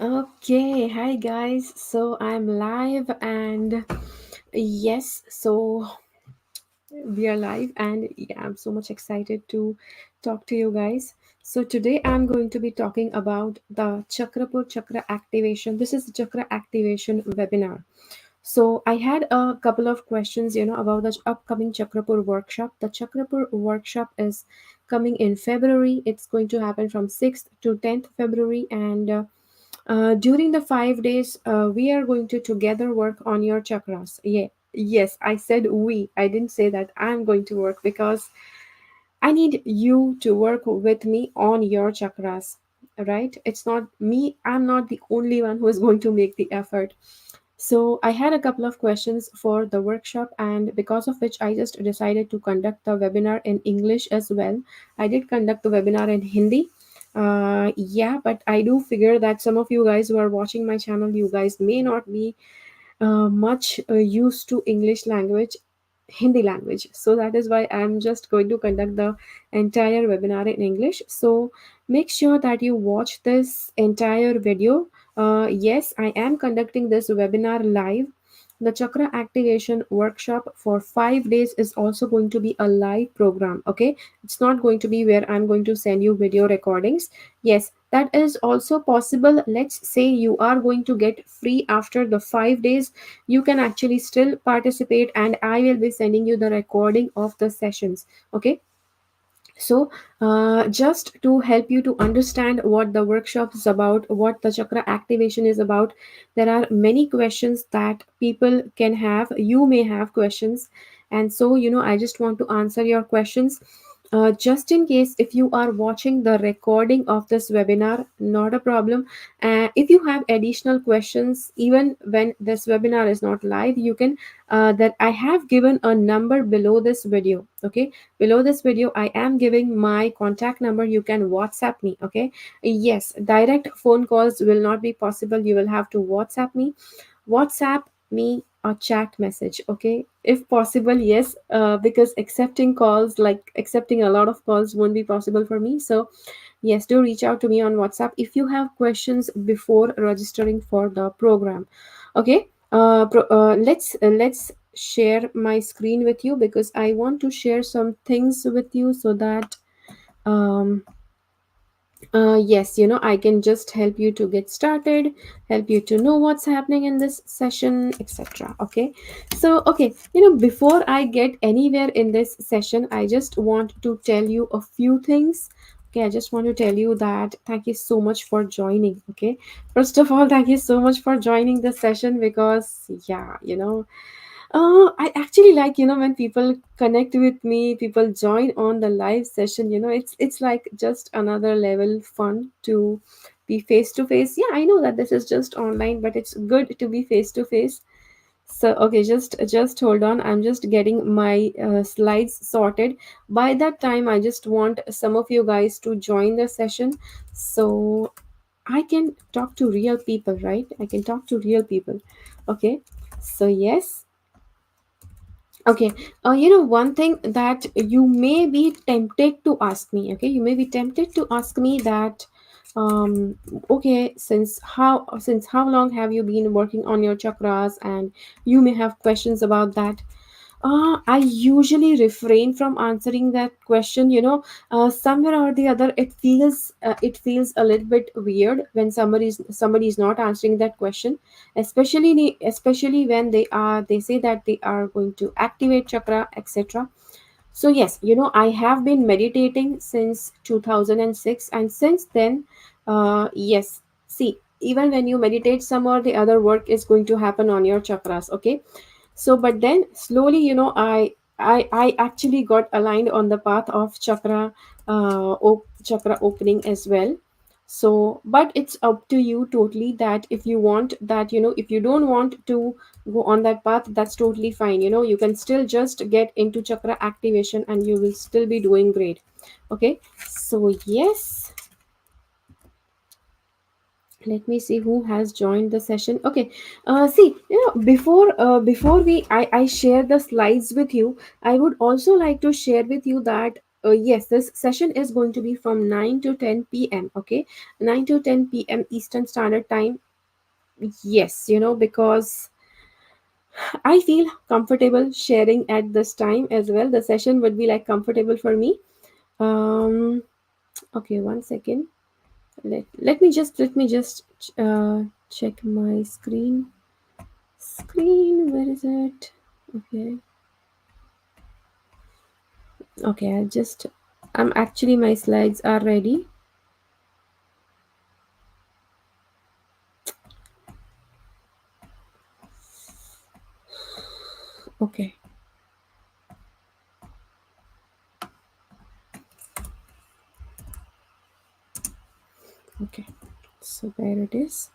Okay, hi guys. So I'm live and yes, so we are live and yeah, I'm so much excited to talk to you guys. So today I'm going to be talking about the Chakrapur Chakra activation. This is the Chakra activation webinar. So I had a couple of questions, about the upcoming Chakrapur workshop. The Chakrapur workshop is coming in February. It's going to happen from 6th to 10th February and during the 5 days, we are going to together work on your chakras. Yeah, yes, I said we. I didn't say that I'm going to work because I need you to work with me on your chakras. Right? It's not me. I'm not the only one who is going to make the effort. So I had a couple of questions for the workshop, and because of which I just decided to conduct the webinar in English as well. I did conduct the webinar in Hindi. Yeah, but I do figure that some of you guys who are watching my channel, you guys may not be much used to English language, Hindi language. So that is why I'm just going to conduct the entire webinar in English. So make sure that you watch this entire video. Yes, I am conducting this webinar live. The chakra activation workshop for 5 days is also going to be a live program. Okay, it's not going to be where I'm going to send you video recordings. Yes, that is also possible. Let's say you are going to get free after the 5 days, you can actually still participate and I will be sending you the recording of the sessions. Okay, so just to help you to understand what the workshop is about, what the chakra activation is about, there are many questions that people can have. You may have questions, and so I just want to answer your questions. Just in case if you are watching the recording of this webinar, not a problem. If you have additional questions, even when this webinar is not live, you can that I have given a number below this video. Okay, below this video I am giving my contact number. You can WhatsApp me. Okay, yes, direct phone calls will not be possible. You will have to WhatsApp me a chat message. Okay, if possible, yes, because accepting a lot of calls won't be possible for me. So yes, do reach out to me on WhatsApp if you have questions before registering for the program. Okay, let's share my screen with you because I want to share some things with you so that um, yes, I can just help you to get started, help you to know what's happening in this session, etc. Okay, so okay, before I get anywhere in this session, I just want to tell you a few things. Okay, I just want to tell you that thank you so much for joining. Okay, first of all, thank you so much for joining the session because, yeah, I actually like, when people connect with me, people join on the live session, it's like just another level fun to be face to face. Yeah, I know that this is just online, but it's good to be face to face. So okay, just hold on. I'm just getting my slides sorted. By that time, I just want some of you guys to join the session so I can talk to real people, right? I can talk to real people. Okay. So yes, okay, one thing that you may be tempted to ask me, okay, you may be tempted to ask me that, okay, since how long have you been working on your chakras, and you may have questions about that. I usually refrain from answering that question. Somewhere or the other, it feels a little bit weird when somebody is not answering that question, especially when they say that they are going to activate chakra, etc. So yes, I have been meditating since 2006, and since then, yes. See, even when you meditate, some or the other work is going to happen on your chakras. Okay, so but then slowly, I actually got aligned on the path of chakra opening as well. So but it's up to you totally, that if you want that, if you don't want to go on that path, that's totally fine. You can still just get into chakra activation and you will still be doing great. Okay, so yes, let me see who has joined the session. Okay, see, before we I share the slides with you, I would also like to share with you that yes, this session is going to be from 9 to 10 p.m. Okay, 9 to 10 p.m. Eastern Standard Time. Yes, because I feel comfortable sharing at this time as well. The session would be like comfortable for me. Um, okay, one second. Let me just check my screen. Screen, where is it? Okay, okay. I'm actually, my slides are ready. Okay, okay. So there it is.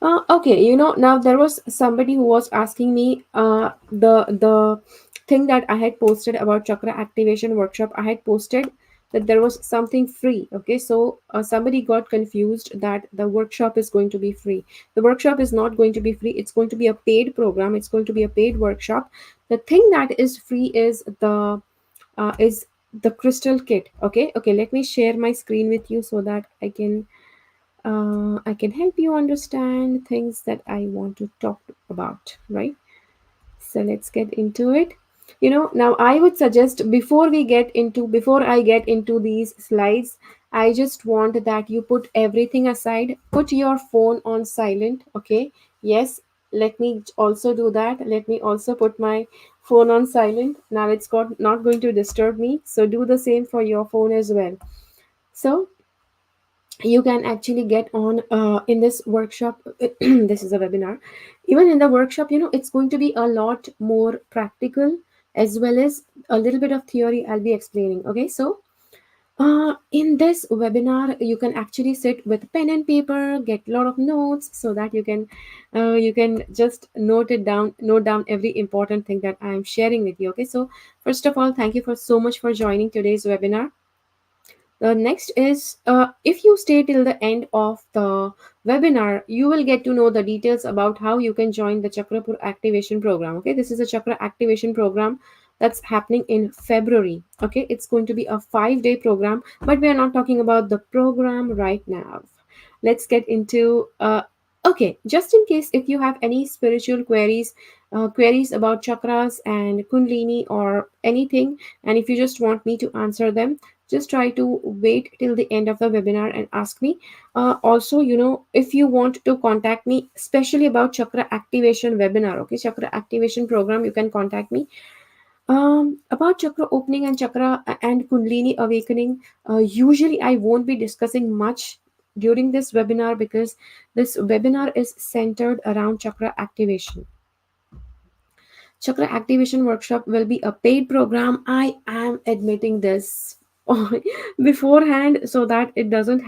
Okay, now there was somebody who was asking me the thing that I had posted about chakra activation workshop. I had posted that there was something free. Okay, so somebody got confused that the workshop is going to be free. The workshop is not going to be free. It's going to be a paid program. It's going to be a paid workshop. The thing that is free is the crystal kit. Okay, okay. Let me share my screen with you so that I can help you understand things that I want to talk about, right? So let's get into it. Now I would suggest, before I get into these slides, I just want that you put everything aside, put your phone on silent, okay? Yes, let me also do that. Let me also put my phone on silent. Now it's got not going to disturb me. So do the same for your phone as well. So you can actually get on in this workshop. This is a webinar. Even in the workshop, it's going to be a lot more practical, as well as a little bit of theory I'll be explaining. Okay, so in this webinar you can actually sit with pen and paper, get a lot of notes, so that you can just note down every important thing that I'm sharing with you. Okay, so first of all, thank you for so much for joining today's webinar. The next is, if you stay till the end of the webinar, you will get to know the details about how you can join the Chakrapur Activation Program. Okay, this is a Chakra Activation Program that's happening in February. Okay, it's going to be a 5-day program, but we are not talking about the program right now. Let's get into. Okay, just in case if you have any spiritual queries about chakras and Kundalini or anything, and if you just want me to answer them, just try to wait till the end of the webinar and ask me. Also, if you want to contact me especially about chakra activation webinar, okay, chakra activation program, you can contact me about chakra opening and chakra and kundalini awakening. Usually I won't be discussing much during this webinar, because this webinar is centered around chakra activation. Chakra Activation Workshop will be a paid program. I am admitting this beforehand, so that it doesn't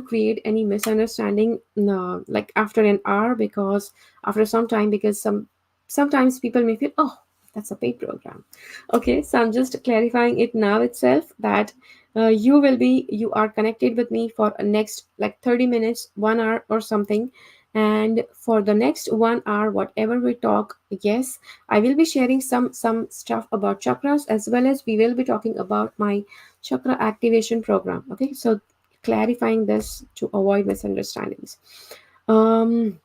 create any misunderstanding, like after an hour, because after some time, because sometimes people may feel, oh, that's a paid program. Okay, so I'm just clarifying it now itself, that you are connected with me for a next like 30 minutes, 1 hour or something. And for the next 1 hour, whatever we talk, yes, I will be sharing some stuff about chakras, as well as we will be talking about my chakra activation program. Okay, so clarifying this to avoid misunderstandings. um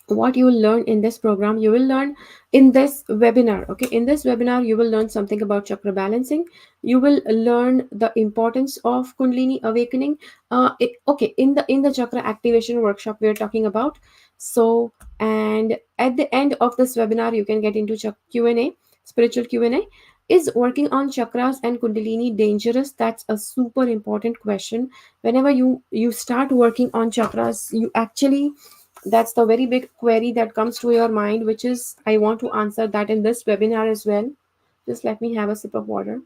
what you will learn in this program, you will learn in this webinar. Okay, in this webinar you will learn something about chakra balancing. You will learn the importance of kundalini awakening. Okay, in the chakra activation workshop we are talking about. So, and at the end of this webinar you can get into Q&A, spiritual Q&A. Is working on chakras and kundalini dangerous? That's a super important question. Whenever you start working on chakras, you actually, that's the very big query that comes to your mind, which is I want to answer that in this webinar as well. Just let me have a sip of water.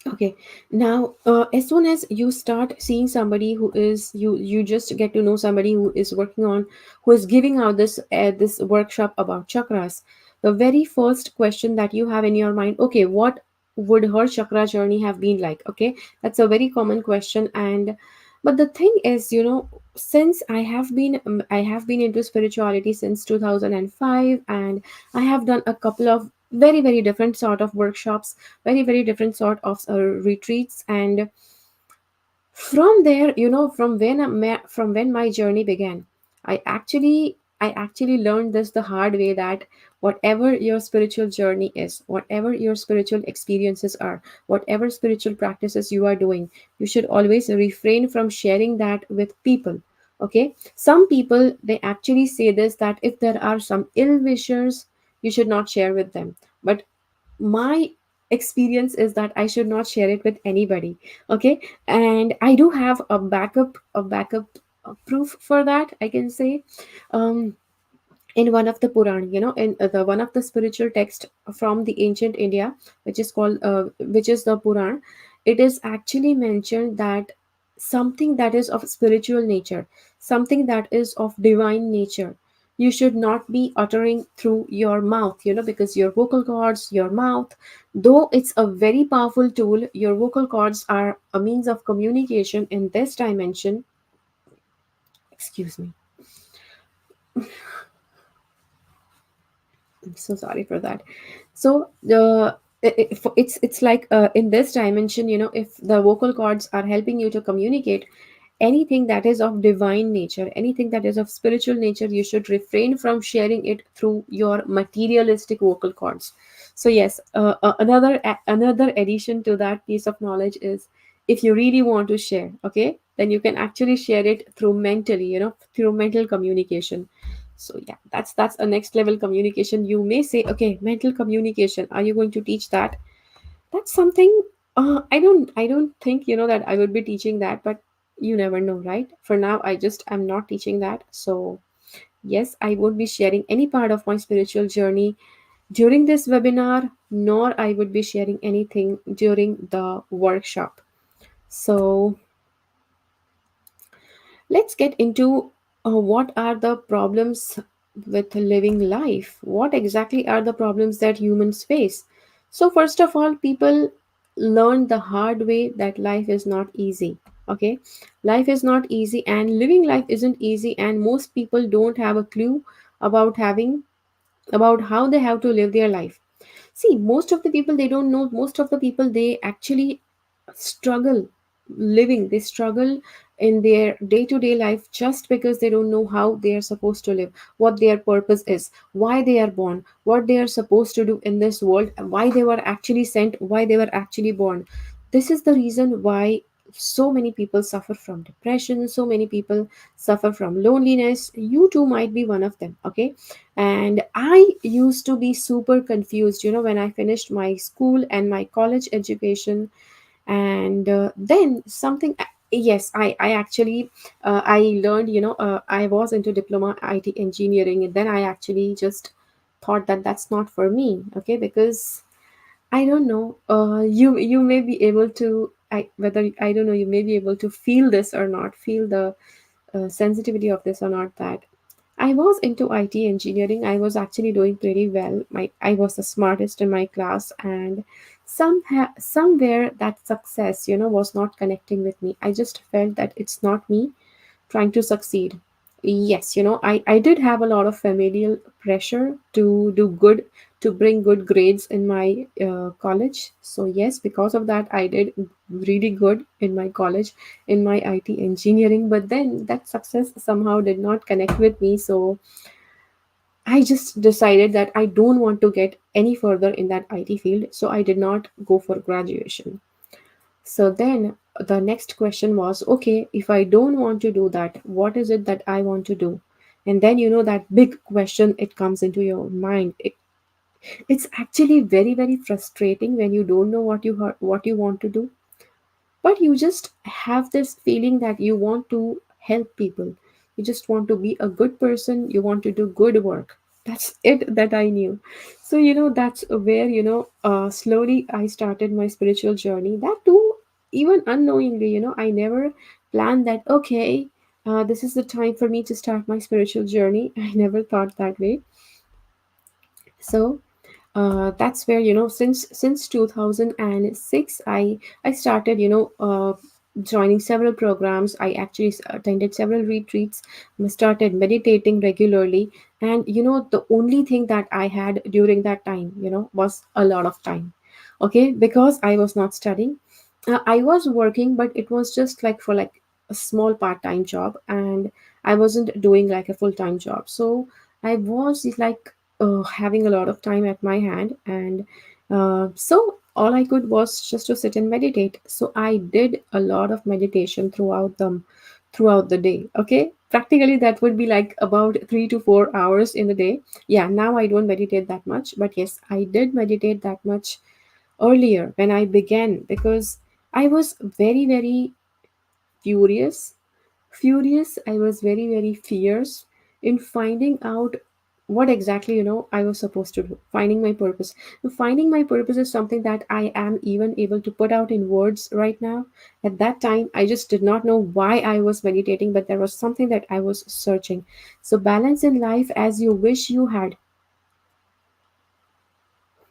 Okay, now as soon as you start seeing somebody who is you just get to know somebody who is working on, who is giving out this workshop about chakras. The very first question that you have in your mind, okay, would her chakra journey have been like? Okay, that's a very common question. And but the thing is, since I have been into spirituality since 2005, and I have done a couple of very very different sort of workshops, very very different sort of retreats. And from there, from when my journey began, I actually learned this the hard way, that whatever your spiritual journey is, whatever your spiritual experiences are, whatever spiritual practices you are doing, you should always refrain from sharing that with people. Okay, some people, they actually say this, that if there are some ill wishers, you should not share with them. But my experience is that I should not share it with anybody. Okay, and I do have a backup proof for that, I can say. um in one of the Puran, in the one of the spiritual text from the ancient India, which is the Puran, it is actually mentioned that something that is of spiritual nature, something that is of divine nature, you should not be uttering through your mouth, because your vocal cords, your mouth, though it's a very powerful tool, your vocal cords are a means of communication in this dimension. Excuse me. I'm so sorry for that. So it's like, in this dimension, if the vocal cords are helping you to communicate, anything that is of divine nature, anything that is of spiritual nature, you should refrain from sharing it through your materialistic vocal cords. So yes, another addition to that piece of knowledge is, if you really want to share, okay, then you can actually share it through mentally, through mental communication. So yeah, that's a next level communication. You may say, okay, mental communication, are you going to teach that? That's something, I don't think, that I would be teaching that, but you never know, right? For now, I'm not teaching that. So yes, I won't be sharing any part of my spiritual journey during this webinar, nor I would be sharing anything during the workshop. So let's get into, what are the problems with living life? What exactly are the problems that humans face? So, first of all, people learn the hard way that life is not easy. Okay, life is not easy, and living life isn't easy, and most people don't have a clue about how they have to live their life. See, most of the people, they don't know. Most of the people, they actually struggle living. They struggle in their day-to-day life just because they don't know how they are supposed to live, what their purpose is, why they are born, what they are supposed to do in this world, why they were actually sent, why they were actually born. This is the reason why so many people suffer from depression, so many people suffer from loneliness. You too might be one of them. Okay, and I used to be super confused, when I finished my school and my college education. And then something, yes, I actually, I learned, I was into diploma IT engineering, and then I actually just thought that that's not for me. Okay, because I don't know, you may be able to, whether, I don't know, you may be able to feel this or not, feel the sensitivity of this or not, that I was into IT engineering. I was actually doing pretty well. I was the smartest in my class, and somewhere that success, was not connecting with me. I just felt that it's not me trying to succeed. Yes, I did have a lot of familial pressure to do good, to bring good grades in my college. So, yes, because of that, I did really good in my college, in my IT engineering. But then that success somehow did not connect with me. So, I just decided that I don't want to get any further in that IT field. So, I did not go for graduation. So then the next question was, okay, if I don't want to do that, what is it that I want to do? And then, that big question, it comes into your mind. It's actually very, very frustrating when you don't know what you want to do, but you just have this feeling that you want to help people. You just want to be a good person. You want to do good work. That's it that I knew. So, that's where, slowly I started my spiritual journey. That too, even unknowingly, I never planned that, okay, this is the time for me to start my spiritual journey. I never thought that way. So, That's where, since 2006, I started, joining several programs. I actually attended several retreats, started meditating regularly. And the only thing that I had during that time, was a lot of time. Okay, because I was not studying. I was working, but it was just like for like a small part-time job, and I wasn't doing like a full-time job. So I was like having a lot of time at my hand, and so all I could was just to sit and meditate. So I did a lot of meditation throughout the day. Okay, practically that would be like about 3 to 4 hours in the day. Yeah, now I don't meditate that much, but yes, I did meditate that much earlier when I began, because I was very, very furious. Furious, I was very, very fierce in finding out what exactly, I was supposed to do. Finding my purpose. Finding my purpose is something that I am even able to put out in words right now. At that time, I just did not know why I was meditating, but there was something that I was searching. So, balance in life as you wish you had.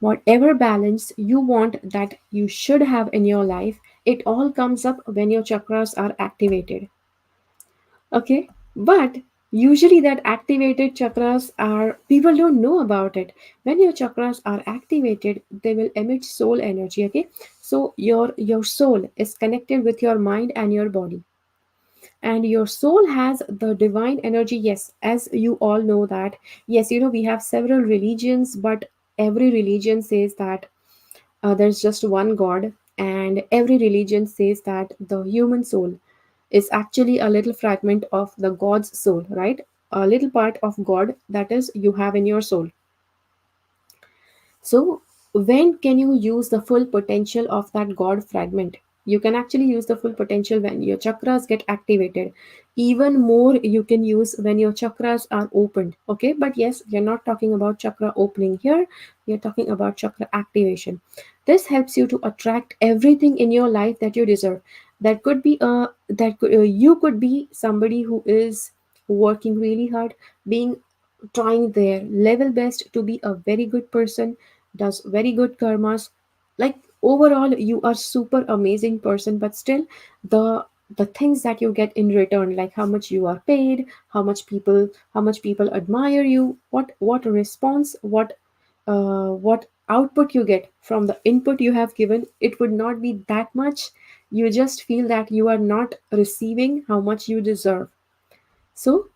Whatever balance you want, that you should have in your life, it all comes up when your chakras are activated. Okay, but usually that activated chakras are, people don't know about it. When your chakras are activated, they will emit soul energy. Okay, so your soul is connected with your mind and your body, and your soul has the divine energy. Yes, as you all know that, yes, we have several religions, but every religion says that there's just one God, and every religion says that the human soul is actually a little fragment of the God's soul, right? A little part of God that is you have in your soul. So, when can you use the full potential of that God fragment? You can actually use the full potential when your chakras get activated. Even more, you can use when your chakras are opened. Okay, but yes, we are not talking about chakra opening here. We are talking about chakra activation. This helps you to attract everything in your life that you deserve. That could be you could be somebody who is working really hard, being trying their level best to be a very good person, does very good karmas. Like overall, you are super amazing person, but still the things that you get in return, like how much you are paid, how much people admire you, what response, what output you get from the input you have given, it would not be that much. You just feel that you are not receiving how much you deserve. So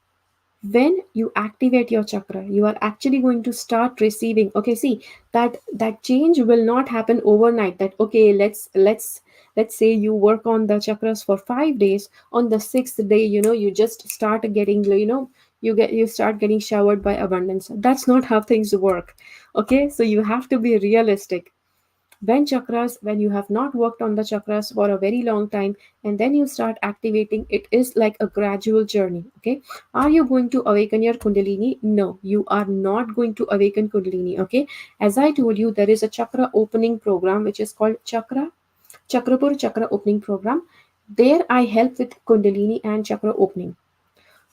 when you activate your chakra, you are actually going to start receiving. Okay, see, that change will not happen overnight. That, okay, let's say you work on the chakras for 5 days. On the sixth day, you just start getting, you start getting showered by abundance. That's not how things work. Okay, so you have to be realistic. When you have not worked on the chakras for a very long time, and then you start activating, it is like a gradual journey. Okay, are you going to awaken your kundalini? No, you are not going to awaken kundalini. Okay, as I told you, there is a chakra opening program which is called Chakrapur Chakra opening program. There I help with kundalini and chakra opening,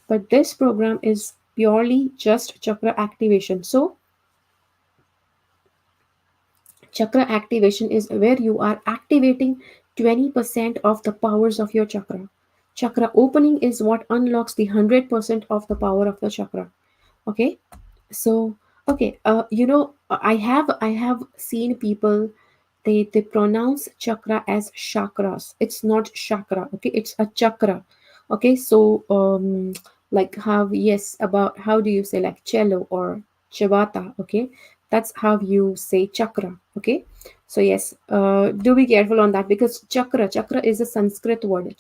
but this program is purely just chakra activation. So chakra activation is where you are activating 20% of the powers of your chakra. Chakra opening is what unlocks the 100% of the power of the chakra. Okay, so okay, I have seen people, they pronounce chakra as chakras. It's not chakra. Okay, it's a chakra. Okay, so like how, yes, about how do you say like cello or chavata? Okay, that's how you say chakra. Okay, so yes, do be careful on that, because chakra is a Sanskrit word.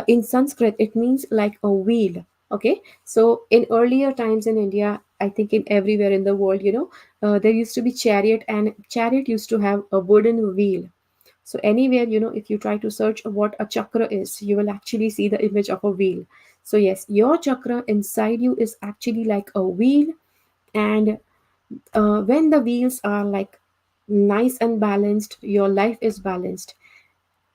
In Sanskrit it means like a wheel. Okay, so in earlier times in India, I think in everywhere in the world, there used to be chariot, and chariot used to have a wooden wheel. So anywhere, if you try to search what a chakra is, you will actually see the image of a wheel. So yes, your chakra inside you is actually like a wheel, and when the wheels are like nice and balanced, your life is balanced.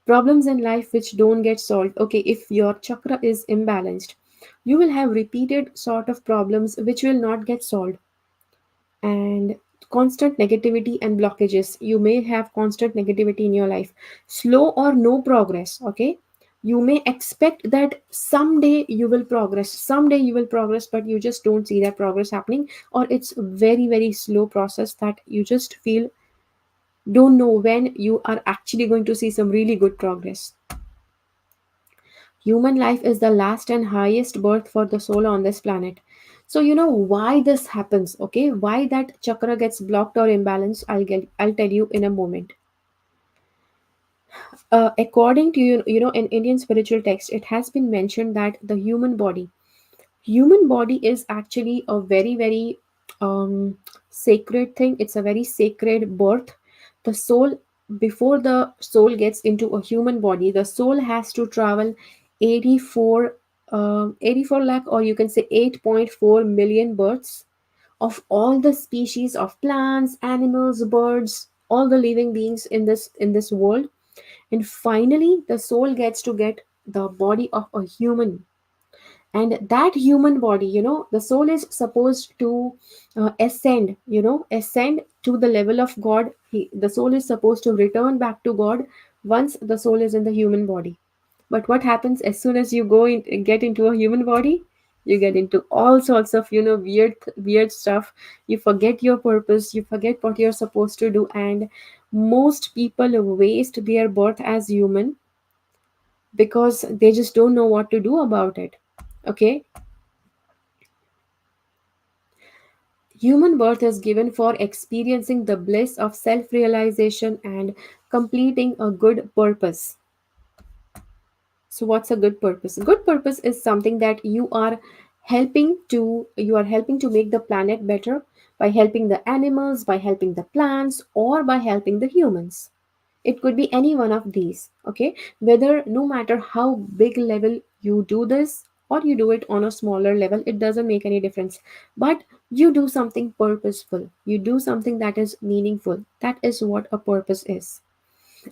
Problems in life which don't get solved, okay, if your chakra is imbalanced, you will have repeated sort of problems which will not get solved. And constant negativity and blockages. You may have constant negativity in your life, slow or no progress. Okay, you may expect that someday you will progress, someday you will progress, but you just don't see that progress happening, or it's a very very slow process that you just feel don't know when you are actually going to see some really good progress. Human life is the last and highest birth for the soul on this planet. So you know why this happens, okay? Why that chakra gets blocked or imbalanced, I'll tell you in a moment. According to in Indian spiritual text, it has been mentioned that the human body is actually a very very um, sacred thing. It's a very sacred birth. The soul, before the soul gets into a human body, the soul has to travel 84 84 lakh, or you can say 8.4 million births of all the species of plants, animals, birds, all the living beings in this world. And finally the soul gets to get the body of a human. And that human body, the soul is supposed to ascend to the level of god. The soul is supposed to return back to god once the soul is in the human body. But what happens as soon as you get into a human body? You get into all sorts of weird stuff. You forget your purpose, you forget what you're supposed to do, and most people waste their birth as human because they just don't know what to do about it. Okay. Human birth is given for experiencing the bliss of self realization and completing a good purpose. So, what's a good purpose? Good purpose is something that you are helping to make the planet better by helping the animals, by helping the plants, or by helping the humans. It could be any one of these. Okay, whether no matter how big level you do this or you do it on a smaller level, it doesn't make any difference. But you do something purposeful, you do something that is meaningful. That is what a purpose is.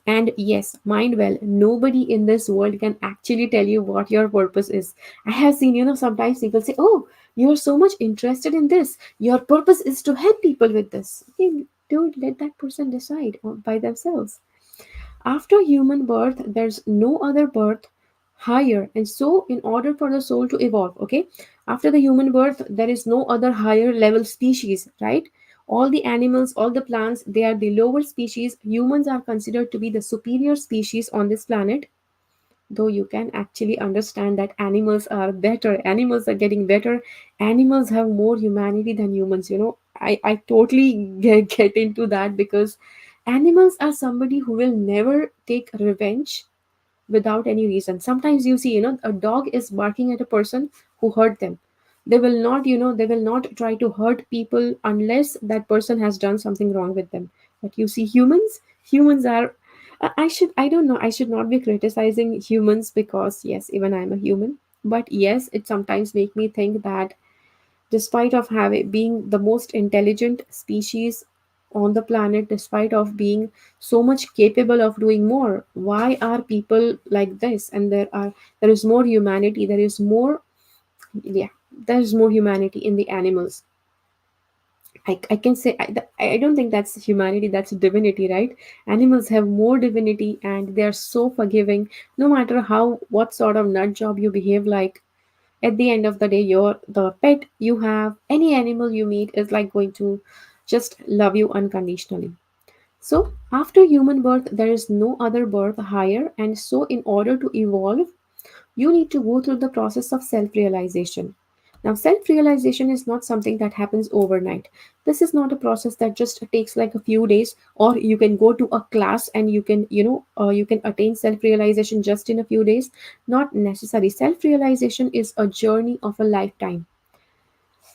And yes, mind well, nobody in this world can actually tell you what your purpose is. I have seen, sometimes people say, oh, you're so much interested in this, your purpose is to help people with this. Okay, dude, let that person decide by themselves. After human birth, there's no other birth higher. And so, in order for the soul to evolve, okay, after the human birth, there is no other higher level species, right? All the animals, all the plants, they are the lower species. Humans are considered to be the superior species on this planet. Though you can actually understand that animals are better, animals are getting better, animals have more humanity than humans. I totally get into that because animals are somebody who will never take revenge without any reason. Sometimes you see, a dog is barking at a person who hurt them. They will not try to hurt people unless that person has done something wrong with them. But you see, humans are. I should not be criticizing humans because yes, even I'm a human. But yes, it sometimes make me think that despite of having being the most intelligent species on the planet, despite of being so much capable of doing more, why are people like this? And there is more humanity, there is more, yeah, there is more humanity in the animals. I can say I don't think that's humanity, that's divinity, right? Animals have more divinity and they are so forgiving. No matter how what sort of nut job you behave like, at the end of the day, the pet you have, any animal you meet is like going to just love you unconditionally. So after human birth, there is no other birth higher. And so in order to evolve, you need to go through the process of self realization. Now, self realization is not something that happens overnight. This is not a process that just takes like a few days, or you can go to a class and you can attain self realization just in a few days. Not necessary. Self realization is a journey of a lifetime.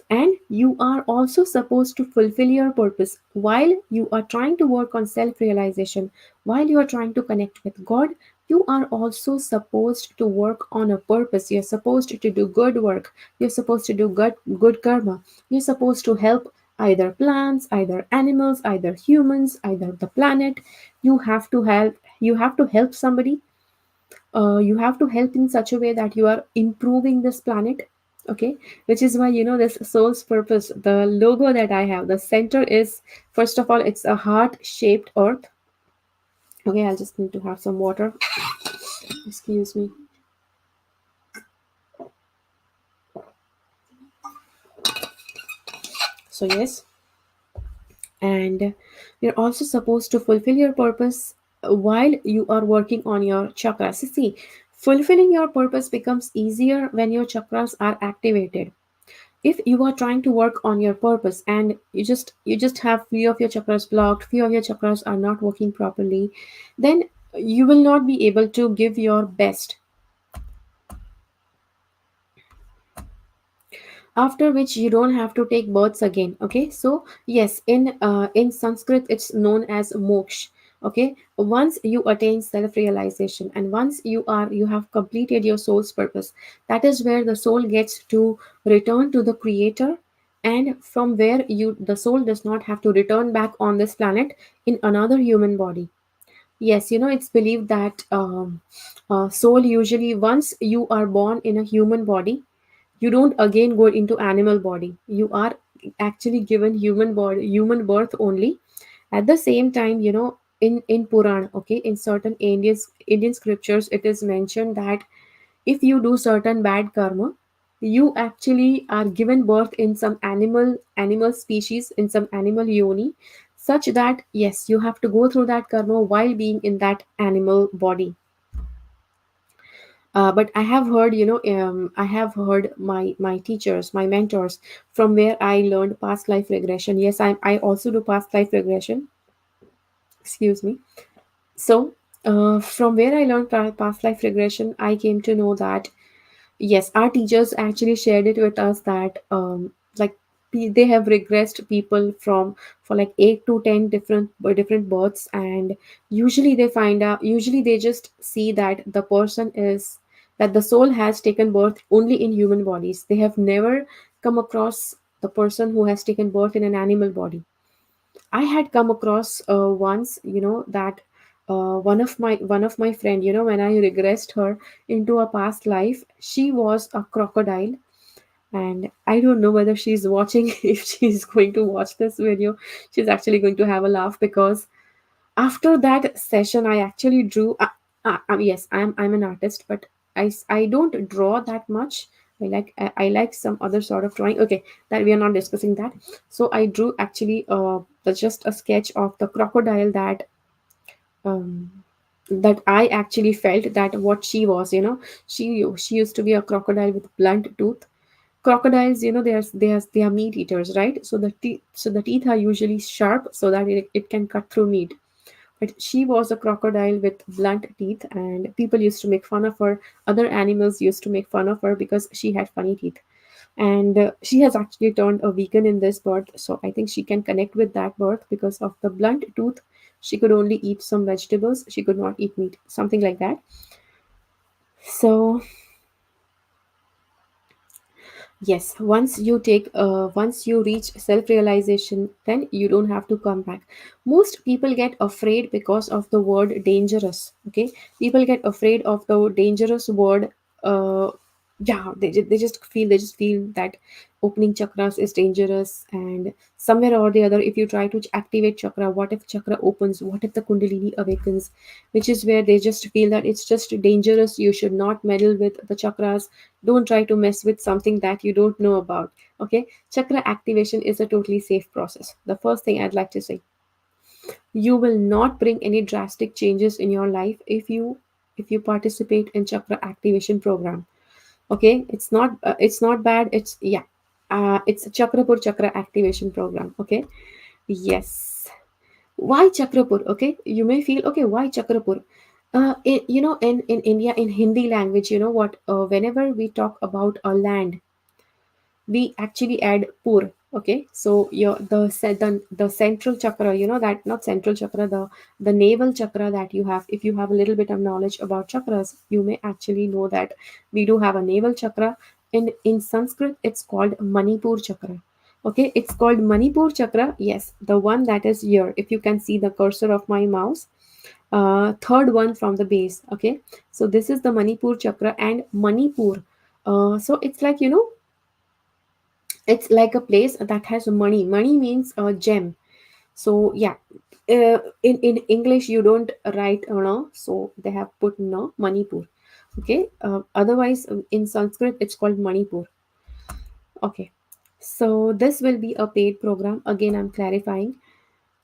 And you are also supposed to fulfill your purpose while you are trying to work on self realization, while you are trying to connect with God. You are also supposed to work on a purpose. You're supposed to do good work. You're supposed to do good karma. You're supposed to help either plants, either animals, either humans, either the planet. You have to help somebody. You have to help in such a way that you are improving this planet. Okay, which is why this soul's purpose, the logo that I have, the center is, first of all, it's a heart shaped earth. Okay, I'll just need to have some water. Excuse me. So yes, and you're also supposed to fulfill your purpose while you are working on your chakras. See, fulfilling your purpose becomes easier when your chakras are activated. If you are trying to work on your purpose and you just have few of your chakras blocked, few of your chakras are not working properly, then you will not be able to give your best, after which you don't have to take births again. Okay, so yes, in Sanskrit it's known as moksha. Okay, once you attain self realization and once you have completed your soul's purpose, that is where the soul gets to return to the creator, and from where you the soul does not have to return back on this planet in another human body. Yes, it's believed that soul usually, once you are born in a human body, you don't again go into animal body. You are actually given human birth only. At the same time, in Puran, okay, in certain Indian scriptures, it is mentioned that if you do certain bad karma, you actually are given birth in some animal species, in some animal yoni, such that yes, you have to go through that karma while being in that animal body. But I have heard, I have heard my teachers, my mentors, from where I learned past life regression. Yes, I also do past life regression. Excuse me. So, from where I learned past life regression, I came to know that yes, our teachers actually shared it with us that like they have regressed people from for like 8 to 10 different births, and usually they just see that the person is that the soul has taken birth only in human bodies. They have never come across the person who has taken birth in an animal body. I had come across once, that one of my friend, when I regressed her into a past life, she was a crocodile, and I don't know whether she's watching. If she's going to watch this video, she's actually going to have a laugh, because after that session, I actually drew. Yes, I'm an artist, but I don't draw that much. I like some other sort of drawing. Okay, that we are not discussing that. So I drew actually just a sketch of the crocodile um, that I actually felt that what she was. She used to be a crocodile with blunt tooth. Crocodiles, they are meat eaters, right? So the teeth are usually sharp so that it can cut through meat. But she was a crocodile with blunt teeth, and people used to make fun of her. Other animals used to make fun of her because she had funny teeth. And she has actually turned a vegan in this birth, so I think she can connect with that birth because of the blunt tooth. She could only eat some vegetables, she could not eat meat, something like that. So yes, once you reach self realization, then you don't have to come back. Most people get afraid because of the word dangerous. Okay, people get afraid of the dangerous word. Yeah, they just feel that opening chakras is dangerous, and somewhere or the other, if you try to activate chakra, what if chakra opens? What if the kundalini awakens? Which is where they just feel that it's just dangerous. You should not meddle with the chakras. Don't try to mess with something that you don't know about. Okay, chakra activation is a totally safe process. The first thing I'd like to say, you will not bring any drastic changes in your life if you participate in chakra activation program. Okay, it's not bad. It's a Chakrapur Chakra activation program. Okay, yes. Why Chakrapur? Okay, you may feel, okay, why Chakrapur? In India, in Hindi language, you know what? Whenever we talk about a land, we actually add pur. Okay, so the central chakra, that not central chakra, the navel chakra that you have. If you have a little bit of knowledge about chakras, you may actually know that we do have a navel chakra. In Sanskrit, it's called Manipur chakra. Okay, it's called Manipur chakra. Yes, the one that is here. If you can see the cursor of my mouse, third one from the base. Okay, so this is the Manipur chakra, and Manipur. So it's like, It's like a place that has money. Money means a gem. So yeah, in English you don't write no, so they have put no Manipur. Okay, otherwise in Sanskrit it's called Manipur. Okay, so this will be a paid program. Again, I'm clarifying,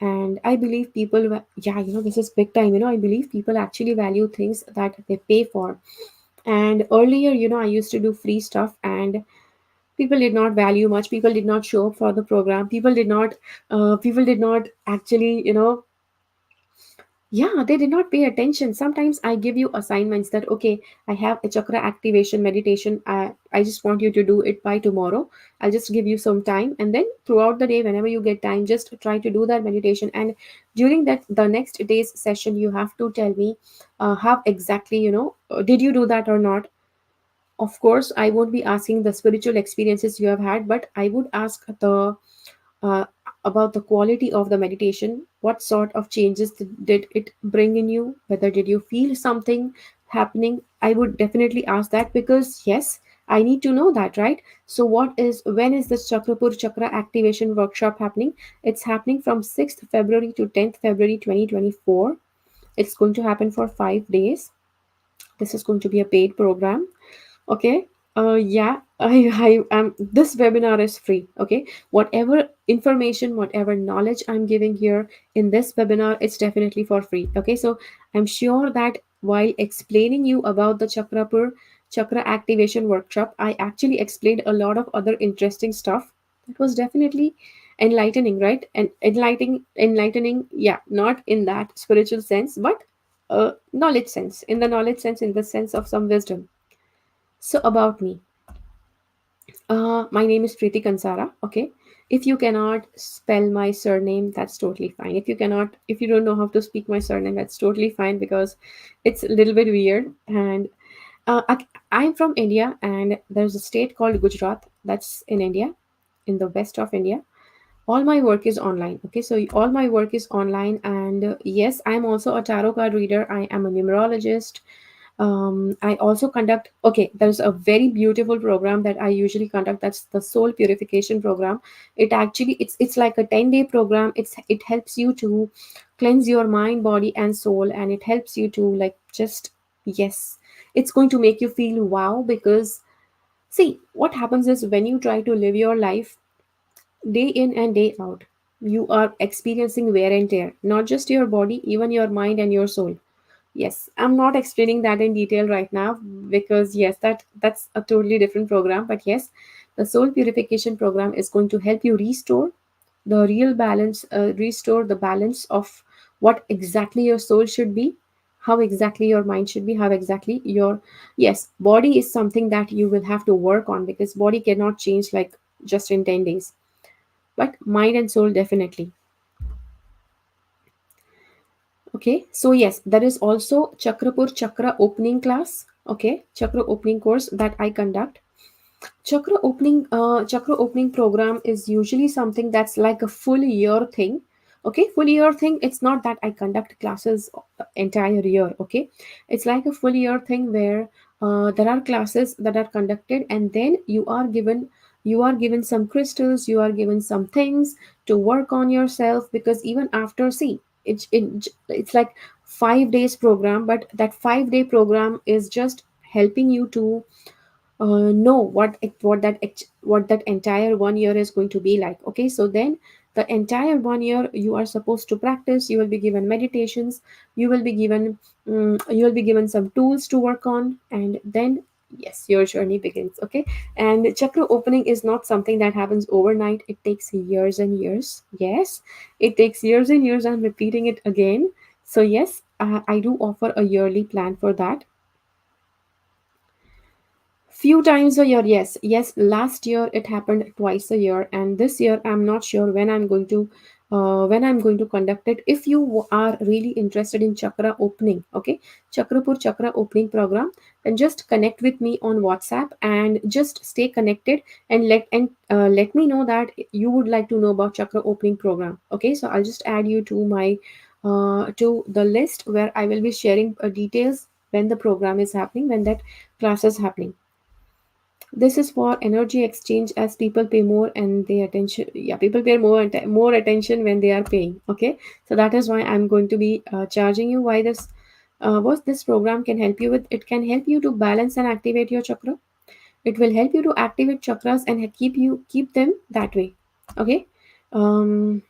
and I believe people. Yeah, this is big time. I believe people actually value things that they pay for. And earlier, I used to do free stuff, and people did not value much. People did not show up for the program. People did not actually, yeah, they did not pay attention. Sometimes I give you assignments that, okay, I have a chakra activation meditation. I just want you to do it by tomorrow. I'll just give you some time. And then throughout the day, whenever you get time, just try to do that meditation. And during the next day's session, you have to tell me how exactly, did you do that or not? Of course, I won't be asking the spiritual experiences you have had, but I would ask uh, about the quality of the meditation. What sort of changes did it bring in you? Whether did you feel something happening? I would definitely ask that, because yes, I need to know that, right? So when is this Chakrapur Chakra activation workshop happening? It's happening from 6th February to 10th February 2024. It's going to happen for 5 days. This is going to be a paid program. Okay. Yeah, I am. This webinar is free. Okay. Whatever information, whatever knowledge I'm giving here in this webinar, it's definitely for free. Okay. So I'm sure that while explaining you about the Chakrapur Chakra Activation Workshop, I actually explained a lot of other interesting stuff. That was definitely enlightening, right? And enlightening. Yeah, not in that spiritual sense, but knowledge sense. In the knowledge sense, in the sense of some wisdom. So about me, my name is Preeti Kansara. Okay, if you cannot spell my surname, that's totally fine. If you don't know how to speak my surname, that's totally fine, because it's a little bit weird. And I'm from India, and there's a state called Gujarat that's in India, in the west of India. All my work is online. Okay, so all my work is online, and yes, I'm also a tarot card reader. I am a numerologist. I also conduct, okay, there's a very beautiful program that I usually conduct. That's the soul purification program. It's like a 10-day program. It helps you to cleanse your mind, body, and soul, and it helps you to, like, just, yes, it's going to make you feel wow. Because see, what happens is, when you try to live your life day in and day out, you are experiencing wear and tear, not just your body, even your mind and your soul. Yes, I'm not explaining that in detail right now, because yes, that's a totally different program. But yes, the soul purification program is going to help you restore the real balance, restore the balance of what exactly your soul should be, how exactly your mind should be, how exactly your, yes, body is something that you will have to work on, because body cannot change like just in 10 days, but mind and soul definitely. Okay, so yes, there is also Chakrapur Chakra opening class. Okay, Chakra opening course that I conduct. Chakra opening program is usually something that's like a full year thing. Okay, full year thing. It's not that I conduct classes entire year. Okay, it's like a full year thing where there are classes that are conducted, and then you are given some crystals, you are given some things to work on yourself. Because even after, see, it's like 5 days program, but that 5 day program is just helping you to know what that entire 1 year is going to be like. Okay, so then the entire 1 year you are supposed to practice. You will be given meditations, you will be given some tools to work on, and then yes, your journey begins. Okay, and chakra opening is not something that happens overnight. It takes years and years. Yes, it takes years and years. I'm repeating it again. So yes, I do offer a yearly plan for that. Few times a year, yes. Yes, last year it happened twice a year, and this year I'm not sure when I'm going to conduct it. If you are really interested in chakra opening, okay, Chakrapur Chakra opening program, then just connect with me on WhatsApp and just stay connected, and let me know that you would like to know about chakra opening program. Okay, so I'll just add you to the list where I will be sharing details when the program is happening, when that class is happening. This is for energy exchange, as people pay more and they attention, yeah, people pay more attention when they are paying. Okay, so that is why I'm going to be charging you. Why this, what this program can help you with? It can help you to balance and activate your chakra. It will help you to activate chakras and keep them that way. Okay. um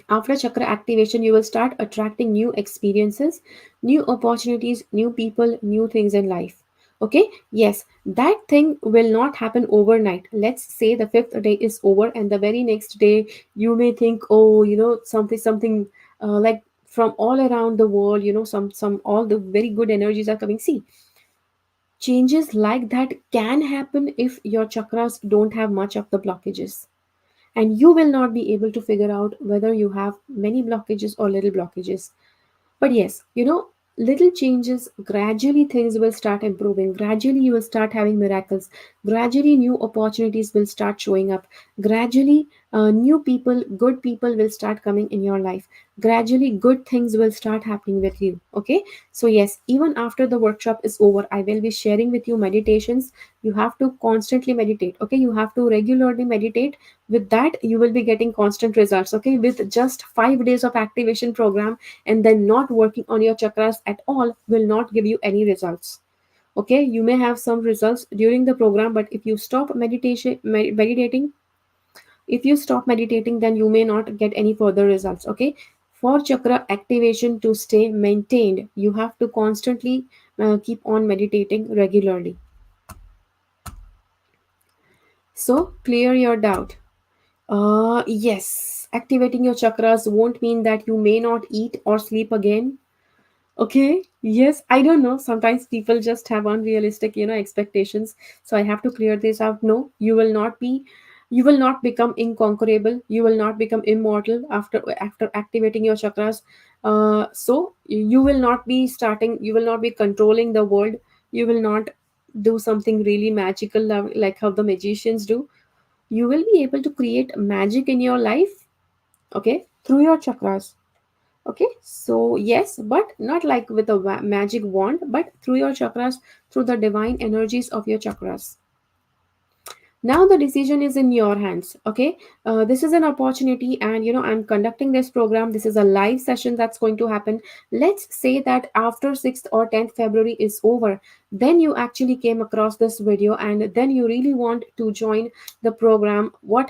After chakra activation, you will start attracting new experiences, new opportunities, new people, new things in life. Okay, yes, that thing will not happen overnight. Let's say the fifth day is over, and the very next day, you may think, oh, something like from all around the world, all the very good energies are coming. See, changes like that can happen if your chakras don't have much of the blockages, and you will not be able to figure out whether you have many blockages or little blockages. But yes, little changes, gradually things will start improving. Gradually, you will start having miracles. Gradually, new opportunities will start showing up. Gradually, new people, good people will start coming in your life. Gradually, good things will start happening with you. Okay. So, yes, even after the workshop is over, I will be sharing with you meditations. You have to constantly meditate. Okay. You have to regularly meditate. With that, you will be getting constant results. Okay. With just 5 days of activation program, and then not working on your chakras at all will not give you any results. Okay, you may have some results during the program, but if you stop meditating, if you stop meditating, then you may not get any further results. Okay, for chakra activation to stay maintained, you have to constantly keep on meditating regularly. So clear your doubt. Yes, activating your chakras won't mean that you may not eat or sleep again. Okay, yes, I don't know. Sometimes people just have unrealistic, expectations. So I have to clear this out. No, you will not become inconquerable. You will not become immortal after activating your chakras. So you will not be you will not be controlling the world. You will not do something really magical like how the magicians do. You will be able to create magic in your life, okay, through your chakras. Okay, so yes, but not like with a magic wand, but through your chakras, through the divine energies of your chakras. Now the decision is in your hands. Okay, this is an opportunity, and I'm conducting this program. This is a live session that's going to happen. Let's say that after 6th or 10th February is over, then you actually came across this video, and then you really want to join the program. What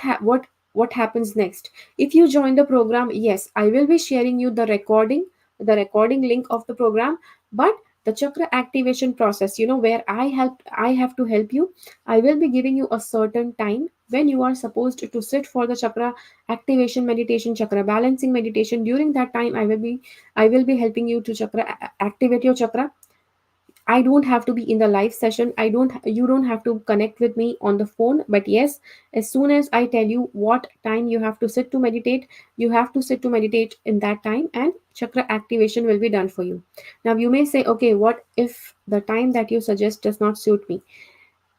happens next? If you join the program, yes, I will be sharing you the recording link of the program. But the chakra activation process, where I have to help you. I will be giving you a certain time when you are supposed to sit for the chakra activation meditation, chakra balancing meditation. During that time, I will be helping you to activate your chakra. I don't have to be in the live session. You don't have to connect with me on the phone. But yes, as soon as I tell you what time you have to sit to meditate, you have to sit to meditate in that time, and chakra activation will be done for you. Now you may say, okay, what if the time that you suggest does not suit me?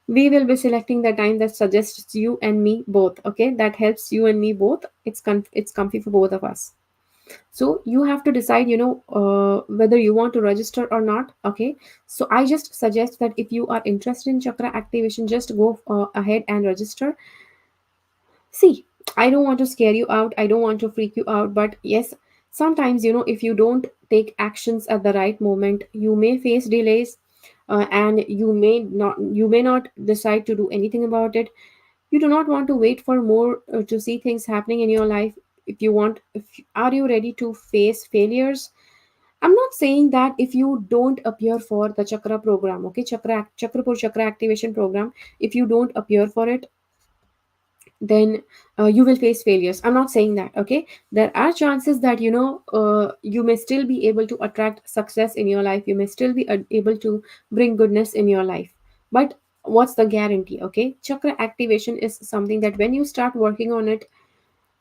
We will be selecting the time that suggests you and me both. Okay, that helps you and me both. It's comfy for both of us. So you have to decide, whether you want to register or not. Okay, so I just suggest that if you are interested in chakra activation, just go ahead and register. See, I don't want to scare you out, I don't want to freak you out, but yes, sometimes, if you don't take actions at the right moment, you may face delays, and you may not decide to do anything about it. You do not want to wait for more to see things happening in your life. Are you ready to face failures? I'm not saying that if you don't appear for the chakra program, okay, Chakrapur Chakra activation program, if you don't appear for it, then you will face failures. I'm not saying that. Okay, there are chances that you may still be able to attract success in your life. You may still be able to bring goodness in your life. But what's the guarantee? Okay, chakra activation is something that when you start working on it,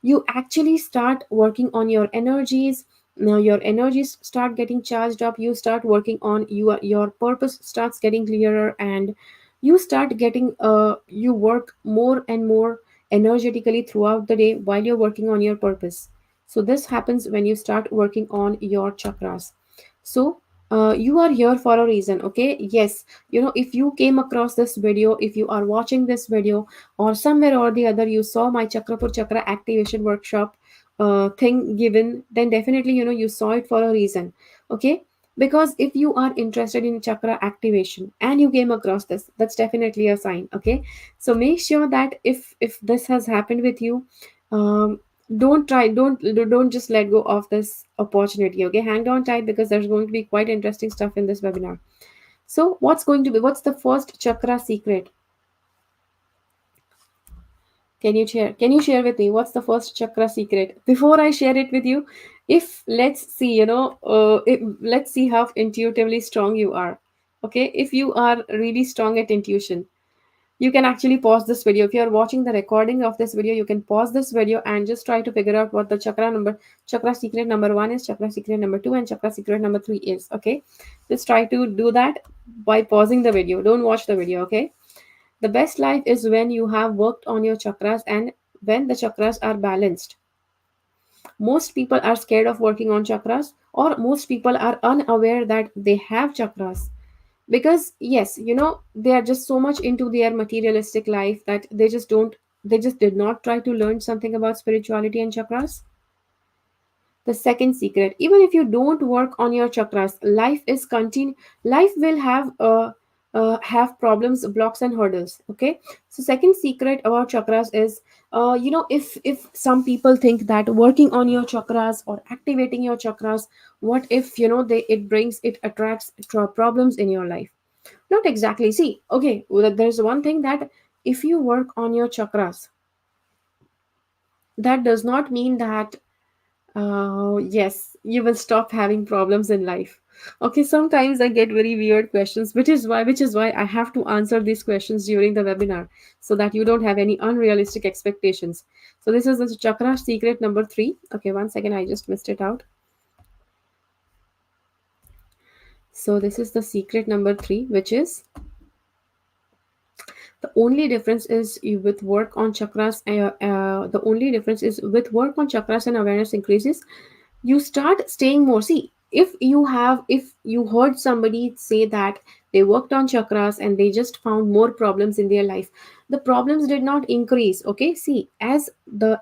you actually start working on your energies. Now your energies start getting charged up. You start working on your purpose starts getting clearer, and you start getting you work more and more energetically throughout the day while you're working on your purpose. So this happens when you start working on your chakras. So You are here for a reason. Okay, yes, if you came across this video, if you are watching this video, or somewhere or the other you saw my Chakrapur Chakra activation workshop thing given, then definitely you saw it for a reason. Okay, because if you are interested in chakra activation and you came across this, that's definitely a sign. Okay, so make sure that if this has happened with you, um, don't just let go of this opportunity. Okay, hang on tight, because there's going to be quite interesting stuff in this webinar. So what's the first chakra secret? Can you share with me what's the first chakra secret before I share it with you? If let's see, let's see how intuitively strong you are. Okay, if you are really strong at intuition, you can actually pause this video. If you are watching the recording of this video, you can pause this video and just try to figure out what the chakra secret number 1 is, chakra secret number 2, and chakra secret number 3 is. Okay, just try to do that by pausing the video. Don't watch the video. Okay, the best life is when you have worked on your chakras and when the chakras are balanced. Most people are scared of working on chakras, or most people are unaware that they have chakras, because yes, they are just so much into their materialistic life that they just did not try to learn something about spirituality and chakras. The second secret: even if you don't work on your chakras, life will have problems, blocks, and hurdles. Okay, so second secret about chakras is, if some people think that working on your chakras or activating your chakras, what if it attracts problems in your life? Not exactly. See, okay, well, there's one thing that if you work on your chakras, that does not mean that, yes, you will stop having problems in life. Okay, sometimes I get very weird questions, which is why I have to answer these questions during the webinar, so that you don't have any unrealistic expectations. So this is the chakra secret number 3. Okay, one second, I just missed it out. So this is the secret number 3, which is, the only difference is with work on chakras. The only difference is with work on chakras and awareness increases, you start staying more. See, if you heard somebody say that they worked on chakras and they just found more problems in their life, the problems did not increase. Okay, see, as the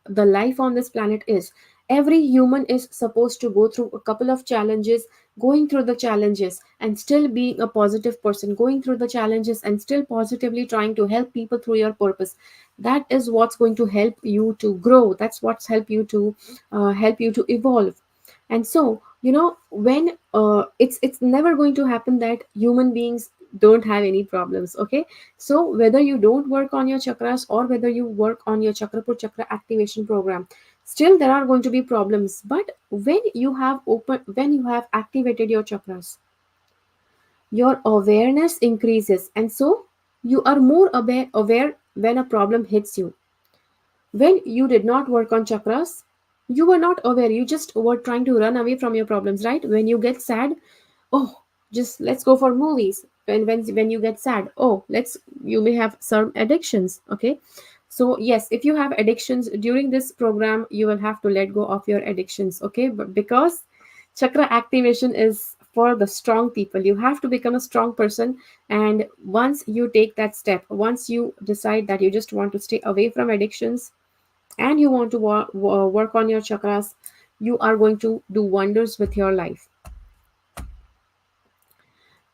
life on this planet is, every human is supposed to go through a couple of challenges, going through the challenges and still being a positive person, going through the challenges and still positively trying to help people through your purpose. That is what's going to help you to grow. That's what's help you to evolve. And so, when it's never going to happen that human beings don't have any problems. Okay, so whether you don't work on your chakras or whether you work on your Chakrapur Chakra activation program, still there are going to be problems. But when you have activated your chakras, your awareness increases, and so you are more aware when a problem hits you. When you did not work on chakras, you were not aware. You just were trying to run away from your problems, right? When you get sad, oh, just let's go for movies. When you get sad, oh, let's you may have some addictions. Okay, so yes, if you have addictions during this program, you will have to let go of your addictions. Okay, but because chakra activation is for the strong people, you have to become a strong person. And once you take that step, once you decide that you just want to stay away from addictions and you want to work on your chakras, you are going to do wonders with your life.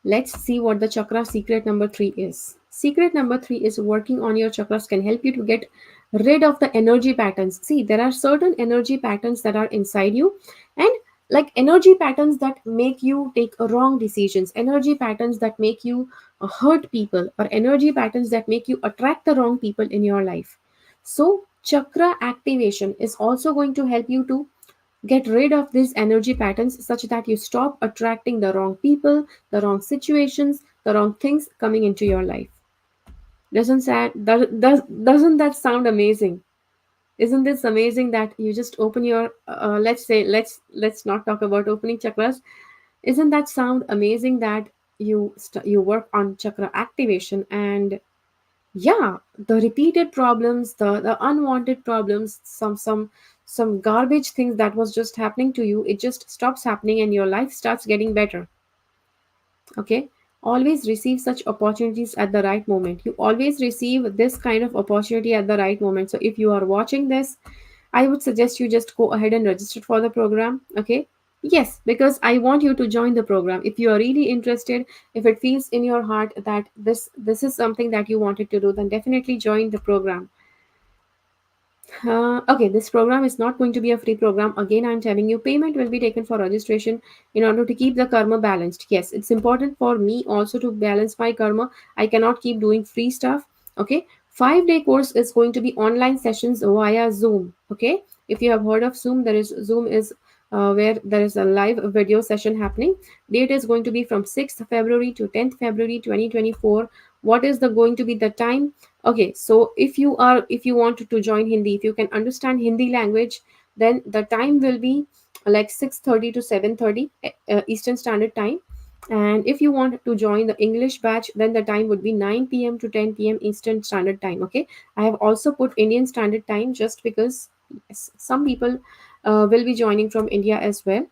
Let's see what the chakra secret number 3 is. Secret number 3 is working on your chakras can help you to get rid of the energy patterns. See, there are certain energy patterns that are inside you, and like energy patterns that make you take wrong decisions, energy patterns that make you hurt people, or energy patterns that make you attract the wrong people in your life. So, chakra activation is also going to help you to get rid of these energy patterns such that you stop attracting the wrong people, the wrong situations, the wrong things coming into your life. Doesn't that sound amazing? Isn't this amazing that you just open your let's say let's not talk about opening chakras. Isn't that sound amazing that you work on chakra activation, and yeah, the repeated problems, the unwanted problems, some garbage things that was just happening to you, it just stops happening and your life starts getting better. Okay, always receive such opportunities at the right moment. You always receive this kind of opportunity at the right moment. So if you are watching this, I would suggest you just go ahead and register for the program. Okay, yes, because I want you to join the program. If you are really interested, if it feels in your heart that this is something that you wanted to do, then definitely join the program. Okay, this program is not going to be a free program. Again, I'm telling you, payment will be taken for registration in order to keep the karma balanced. Yes, it's important for me also to balance my karma. I cannot keep doing free stuff. Okay, 5 day course is going to be online sessions via Zoom. Okay, if you have heard of Zoom, there is Zoom is where there is a live video session happening. Date is going to be from 6th February to 10th February 2024. What is the going to be the time? Okay, so if you want to join Hindi, if you can understand Hindi language, then the time will be like 6:30 to 7:30 Eastern Standard Time. And if you want to join the English batch, then the time would be 9 p.m. to 10 p.m. Eastern Standard Time. Okay, I have also put Indian Standard Time just because yes, some people will be joining from India as well.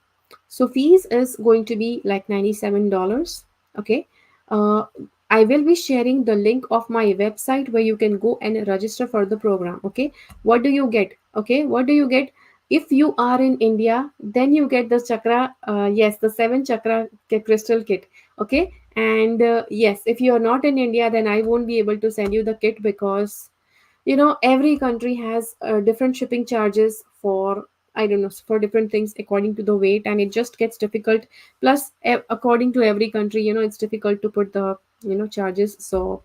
So fees is going to be like $97. Okay. Uh, I will be sharing the link of my website where you can go and register for the program. Okay. What do you get? Okay. What do you get? If you are in India, then you get the chakra, yes, the seven chakra crystal kit. Okay. And yes, if you are not in India, then I won't be able to send you the kit because every country has different shipping charges for, I don't know, for different things according to the weight, and it just gets difficult. Plus according to every country, it's difficult to put the charges. So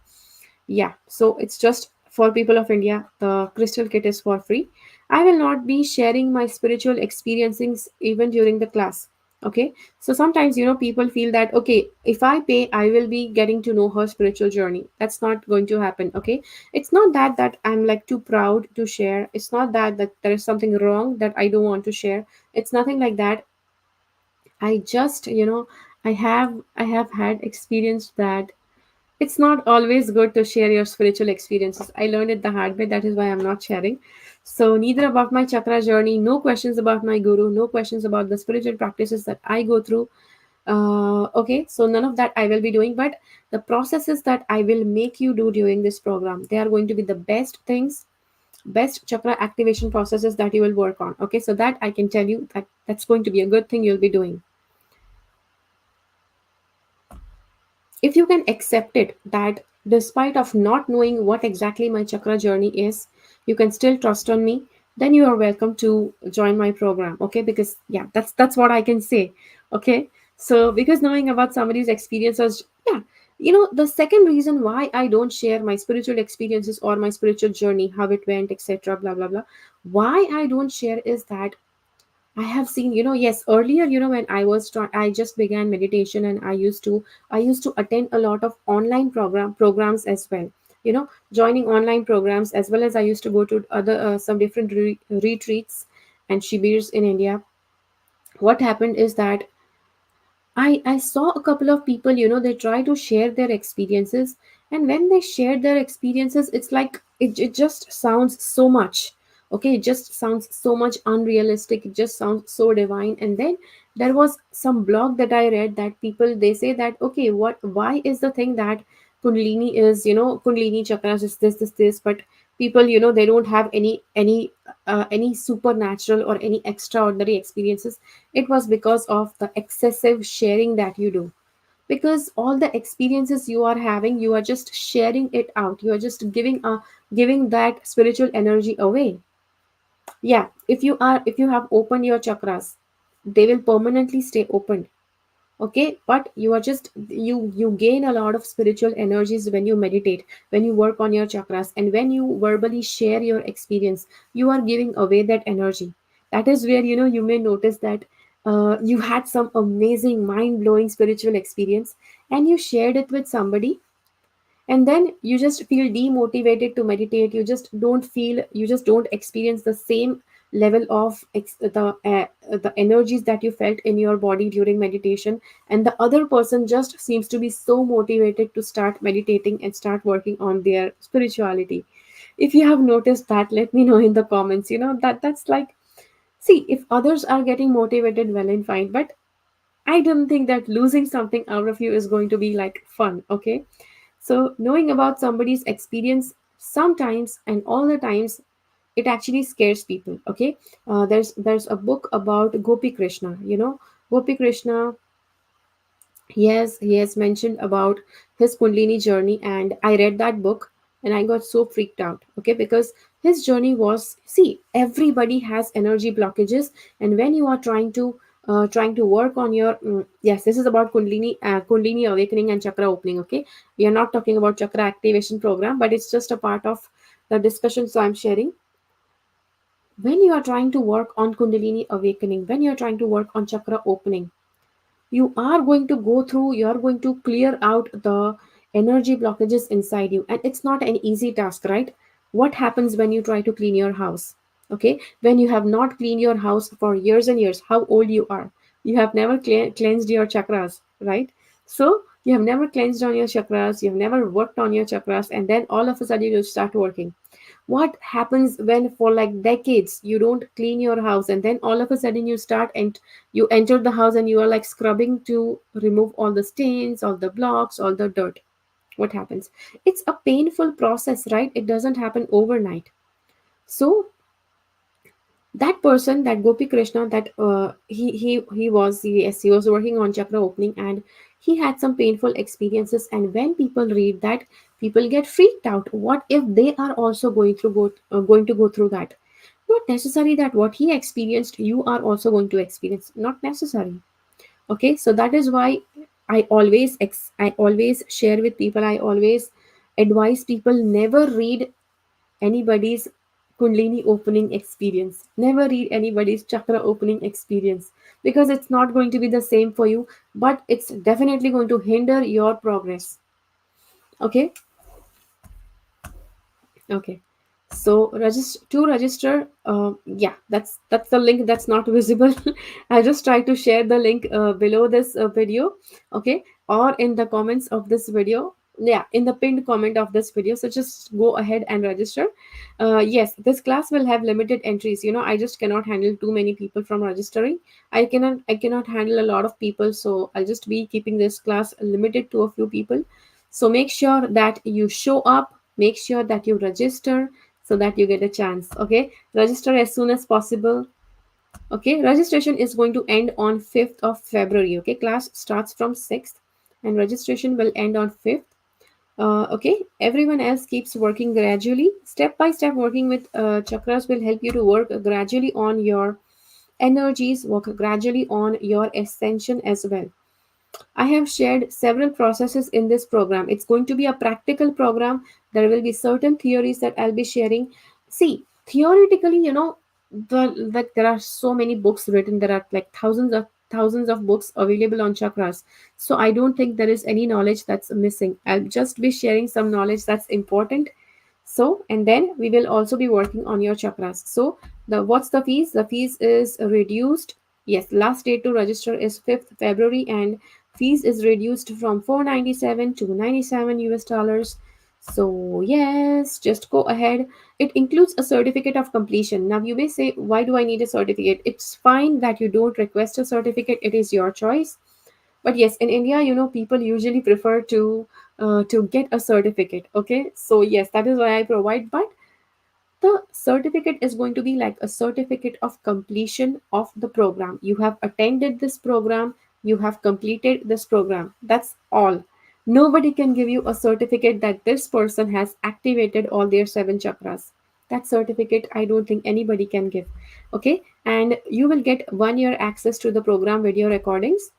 yeah, so it's just for people of India. The crystal kit is for free. I will not be sharing my spiritual experiencings even during the class. Okay. So sometimes, people feel that, okay, if I pay, I will be getting to know her spiritual journey. That's not going to happen. Okay. It's not that I'm like too proud to share. It's not that there is something wrong that I don't want to share. It's nothing like that. I just, I have had experience that it's not always good to share your spiritual experiences. I learned it the hard way. That is why I'm not sharing. So, neither about my chakra journey, no questions about my guru, no questions about the spiritual practices that I go through. Okay, so none of that I will be doing, but the processes that I will make you do during this program, they are going to be the best things, best chakra activation processes that you will work on. Okay, so that I can tell you that that's going to be a good thing you'll be doing. If you can accept it that despite of not knowing what exactly my chakra journey is, you can still trust on me, then you are welcome to join my program. Okay, because yeah, that's what I can say. Okay, so because knowing about somebody's experiences, yeah, the second reason why I don't share my spiritual experiences or my spiritual journey, how it went, etc., blah blah blah, why I don't share is that I have seen, yes, earlier, when I just began meditation, and I used to attend a lot of online programs as well. Joining online programs, as well as I used to go to other some different retreats and shibirs in India. What happened is that I saw a couple of people, they try to share their experiences. And when they share their experiences, it's like it just sounds so much. Okay, it just sounds so much unrealistic. It just sounds so divine. And then there was some blog that I read that people they say that, okay, why is the thing that Kundalini is, Kundalini chakras is this, but people, they don't have any supernatural or any extraordinary experiences. It was because of the excessive sharing that you do, because all the experiences you are having, you are just sharing it out, you are just giving that spiritual energy away. Yeah, if you have opened your chakras, they will permanently stay open. Okay, but you are just you gain a lot of spiritual energies when you meditate, when you work on your chakras, and when you verbally share your experience, you are giving away that energy. That is where you may notice that you had some amazing mind-blowing spiritual experience, and you shared it with somebody, and then you just feel demotivated to meditate. You just don't experience the same level of the energies that you felt in your body during meditation, and the other person just seems to be so motivated to start meditating and start working on their spirituality. If you have noticed that, let me know in the comments. That's like, see, if others are getting motivated, well and fine, but I don't think that losing something out of you is going to be like fun. Okay, so knowing about somebody's experience sometimes and all the times, it actually scares people. Okay, there's a book about Gopi Krishna. You know, Gopi Krishna, he has mentioned about his Kundalini journey, and I read that book and I got so freaked out. Okay, because his journey was, see, everybody has energy blockages, and when you are trying to work on your yes, this is about Kundalini awakening and chakra opening. Okay, we are not talking about chakra activation program, but it's just a part of the discussion, so I'm sharing. When you are trying to work on Kundalini awakening, when you are trying to work on chakra opening, you are going to clear out the energy blockages inside you, and it's not an easy task, right? What happens when you try to clean your house? Okay, when you have not cleaned your house for years and years, how old you are, you have never cleansed your chakras, right? So you have never cleansed on your chakras, you have never worked on your chakras, and then all of a sudden you start working. What happens when for like decades you don't clean your house, and then all of a sudden you start and you enter the house and you are like scrubbing to remove all the stains, all the blocks, all the dirt? What happens? It's a painful process, right? It doesn't happen overnight. So that person, that Gopi Krishna, that he was working on chakra opening, and he had some painful experiences, and when people read that, people get freaked out. What if they are also going to go through that? Not necessary that what he experienced you are also going to experience, not necessary. Okay, so that is why I always share with people, I always advise people, never read anybody's Kundalini opening experience. Never read anybody's chakra opening experience, because it's not going to be the same for you, but it's definitely going to hinder your progress. Okay, okay. So register. Yeah, that's the link that's not visible. I'll just try to share the link below this video, okay, or in the comments of this video. Yeah, in the pinned comment of this video. So just go ahead and register. Yes, this class will have limited entries. You know, I just cannot handle too many people from registering. I cannot handle a lot of people, so I'll just be keeping this class limited to a few people. So make sure that you show up, make sure that you register so that you get a chance. Okay, register as soon as possible. Okay, registration is going to end on 5th of February. Okay, class starts from 6th and registration will end on 5th. Okay, everyone else keeps working gradually, step by step. Working with chakras will help you to work gradually on your energies, work gradually on your ascension as well. I have shared several processes in this program. It's going to be a practical program. There will be certain theories that I'll be sharing. See, theoretically, that there are so many books written. There are like thousands of books available on chakras. So I don't think there is any knowledge that's missing. I'll just be sharing some knowledge that's important. So, and then we will also be working on your chakras. So the what's the fees? The fees is reduced. Yes, last date to register is 5th February, and fees is reduced from 497 to 97 US dollars. So yes, just go ahead. It includes a certificate of completion. Now you may say, why do I need a certificate? It's fine that you don't request a certificate. It is your choice. But yes, in India, people usually prefer to get a certificate. Okay, so yes, that is why I provide. But the certificate is going to be like a certificate of completion of the program. You have attended this program, you have completed this program. That's all. Nobody can give you a certificate that this person has activated all their seven chakras. That certificate, I don't think anybody can give. Okay, and you will get 1 year access to the program video recordings.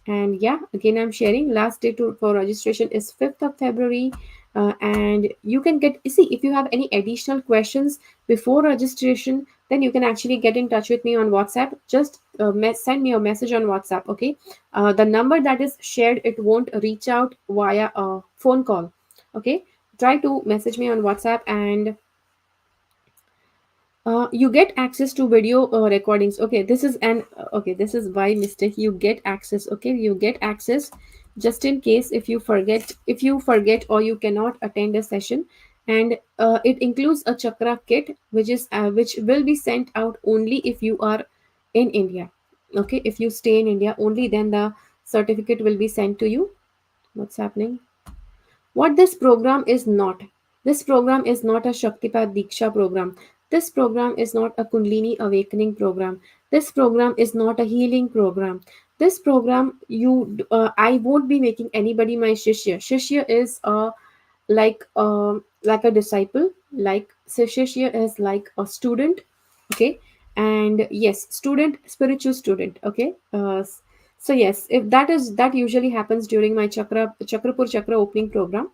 And yeah, again, I'm sharing last day for registration is 5th of February. And you can get, see, if you have any additional questions before registration, then you can actually get in touch with me on WhatsApp. Just send me a message on WhatsApp. Okay, the number that is shared, it won't reach out via a phone call. Okay, try to message me on WhatsApp, and you get access to video recordings. Okay, this is okay, this is by mistake. You get access. Okay, you get access just in case if you forget or you cannot attend a session. And it includes a chakra kit, which will be sent out only if you are in India. Okay, if you stay in India, only then the certificate will be sent to you. What's happening? What this program is not. This program is not a Shaktipat Diksha program. This program is not a Kundalini awakening program. This program is not a healing program. This program, I won't be making anybody my shishya. Shishya is like a disciple. Like, so shishya is like a student. Okay, and yes, student, spiritual student. Okay, so yes, if that usually happens during my Chakrapur Chakra opening program.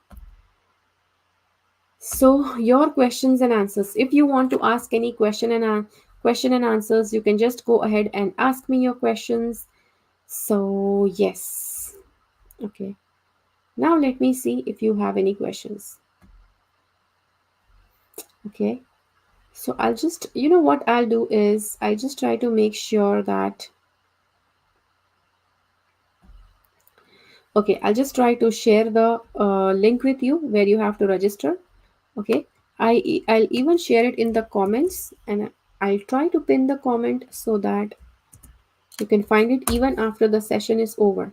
So your questions and answers. If you want to ask any question and answers, you can just go ahead and ask me your questions. So yes, okay. Now let me see if you have any questions. Okay. So I'll just, what I'll do is I just try to make sure that, okay, I'll just try to share the link with you where you have to register. Okay, I'll even share it in the comments, and I'll try to pin the comment so that you can find it even after the session is over.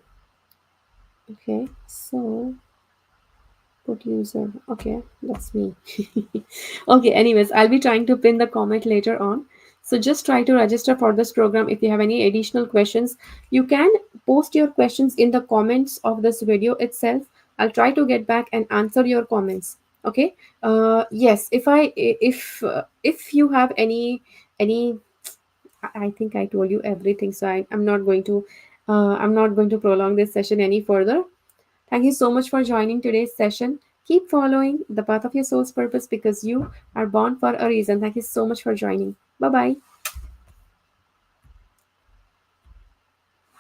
Okay, so put user. Okay, that's me. Okay, anyways, I'll be trying to pin the comment later on. So just try to register for this program. If you have any additional questions, you can post your questions in the comments of this video itself. I'll try to get back and answer your comments. Okay. Yes, if you have any I think I told you everything, so I'm not going to prolong this session any further. Thank you so much for joining today's session. Keep following the path of your soul's purpose because you are born for a reason. Thank you so much for joining. Bye bye.